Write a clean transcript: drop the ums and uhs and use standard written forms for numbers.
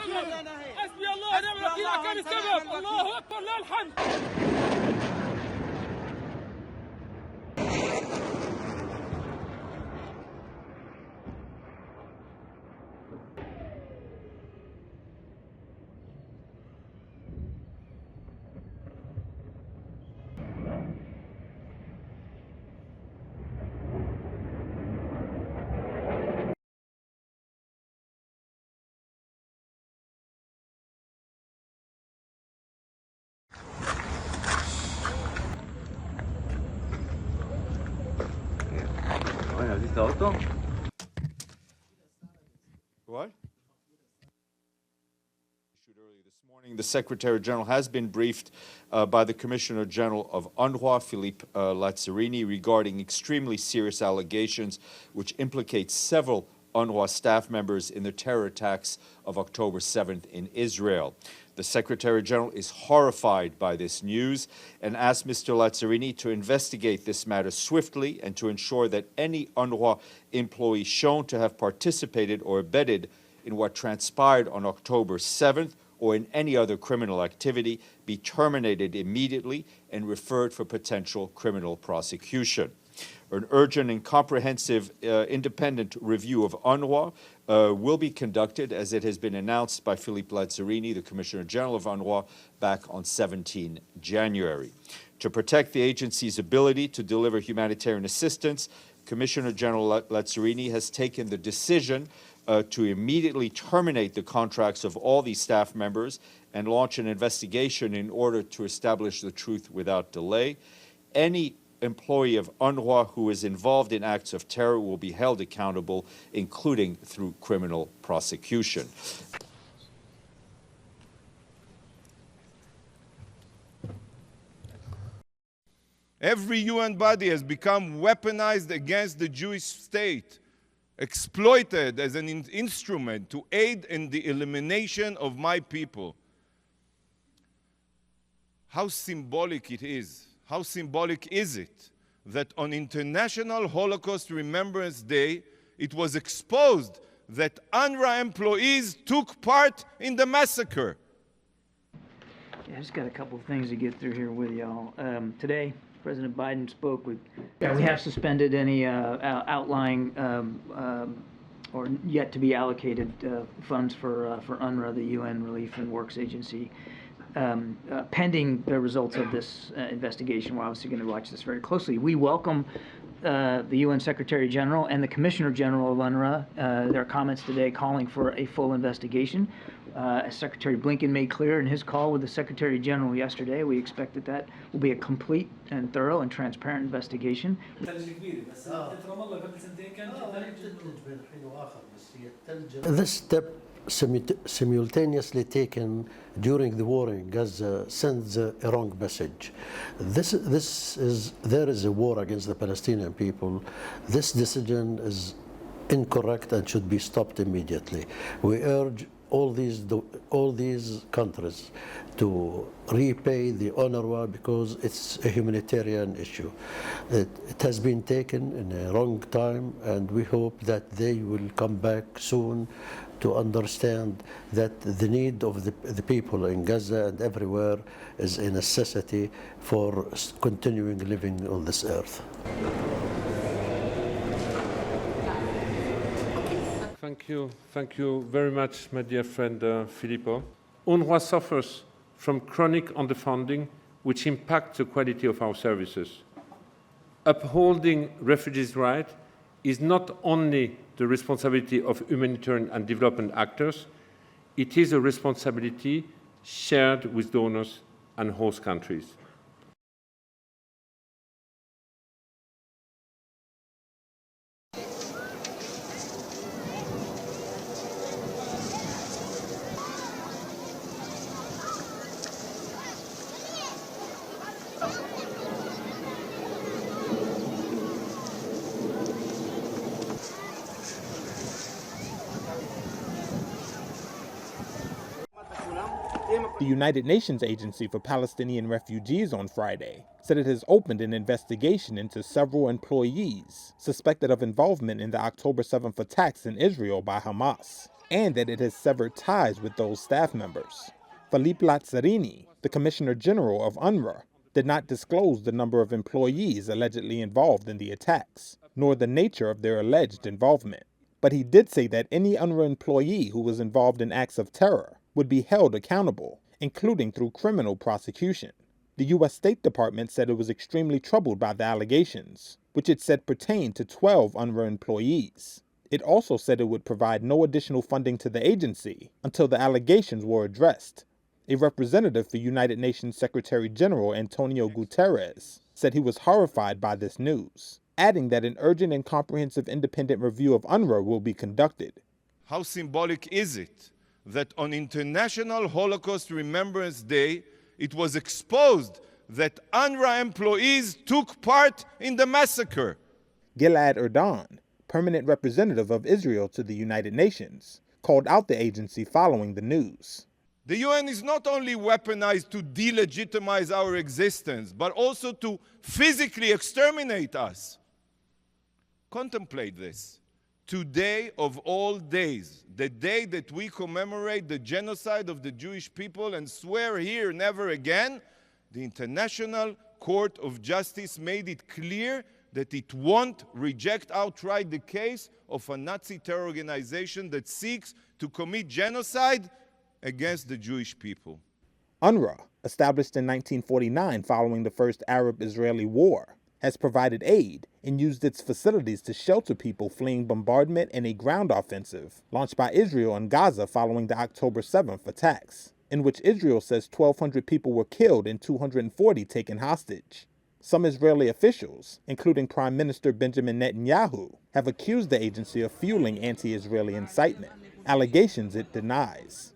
حسبي الله ونعم الوكيل كان السبب. الله اكبر له الحمد. Bueno, ¿listo auto? What? Issued earlier this morning, the Secretary General has been briefed by the Commissioner General of UNRWA, Philippe Lazzarini, regarding extremely serious allegations which implicate several UNRWA staff members in the terror attacks of October 7th in Israel. The Secretary General is horrified by this news and asked Mr. Lazzarini to investigate this matter swiftly and to ensure that any UNRWA employee shown to have participated or abetted in what transpired on October 7th or in any other criminal activity be terminated immediately and referred for potential criminal prosecution. An urgent and comprehensive independent review of UNRWA will be conducted, as it has been announced by Philippe Lazzarini, the Commissioner General of UNRWA, back on 17 January. To protect the agency's ability to deliver humanitarian assistance, Commissioner General Lazzarini has taken the decision to immediately terminate the contracts of all these staff members and launch an investigation in order to establish the truth without delay. Any employee of UNRWA who is involved in acts of terror will be held accountable, including through criminal prosecution. Every UN body has become weaponized against the Jewish state, exploited as an instrument to aid in the elimination of my people. How symbolic it is. How symbolic is it that on International Holocaust Remembrance Day, it was exposed that UNRWA employees took part in the massacre? Yeah, I just got a couple of things to get through here with y'all. Today, President Biden spoke with, we have suspended any outlying or yet to be allocated funds for UNRWA, the UN Relief and Works Agency. Pending the results of this investigation, we're obviously going to watch this very closely. We welcome the UN Secretary General and the Commissioner General of UNRWA, their comments today calling for a full investigation. As Secretary Blinken made clear in his call with the Secretary General yesterday, we expect that that will be a complete and thorough and transparent investigation. This step simultaneously taken during the war in Gaza sends a wrong message. There is a war against the Palestinian people. This decision is incorrect and should be stopped immediately. We urge all these countries to repay the UNRWA because it's a humanitarian issue. It has been taken in a wrong time, and we hope that they will come back soon to understand that the need of the people in Gaza and everywhere is a necessity for continuing living on this earth. Thank you very much, my dear friend Filippo. UNRWA suffers from chronic underfunding, which impacts the quality of our services. Upholding refugees' rights is not only the responsibility of humanitarian and development actors, it is a responsibility shared with donors and host countries. The United Nations Agency for Palestinian Refugees on Friday said it has opened an investigation into several employees suspected of involvement in the October 7th attacks in Israel by Hamas, and that it has severed ties with those staff members. Philippe Lazzarini, the Commissioner General of UNRWA, did not disclose the number of employees allegedly involved in the attacks, nor the nature of their alleged involvement. But he did say that any UNRWA employee who was involved in acts of terror would be held accountable, including through criminal prosecution. The U.S. State Department said it was extremely troubled by the allegations, which it said pertained to 12 UNRWA employees. It also said it would provide no additional funding to the agency until the allegations were addressed. A representative for United Nations Secretary General Antonio Guterres said he was horrified by this news, adding that an urgent and comprehensive independent review of UNRWA will be conducted. How symbolic is it that on International Holocaust Remembrance Day, it was exposed that UNRWA employees took part in the massacre? Gilad Erdan, permanent representative of Israel to the United Nations, called out the agency following the news. The UN is not only weaponized to delegitimize our existence, but also to physically exterminate us. Contemplate this. Today of all days, the day that we commemorate the genocide of the Jewish people and swear here never again, the International Court of Justice made it clear that it won't reject outright the case of a Nazi terror organization that seeks to commit genocide against the Jewish people. UNRWA, established in 1949 following the First Arab-Israeli War, has provided aid and used its facilities to shelter people fleeing bombardment in a ground offensive launched by Israel in Gaza following the October 7th attacks, in which Israel says 1,200 people were killed and 240 taken hostage. Some Israeli officials, including Prime Minister Benjamin Netanyahu, have accused the agency of fueling anti-Israeli incitement, allegations it denies.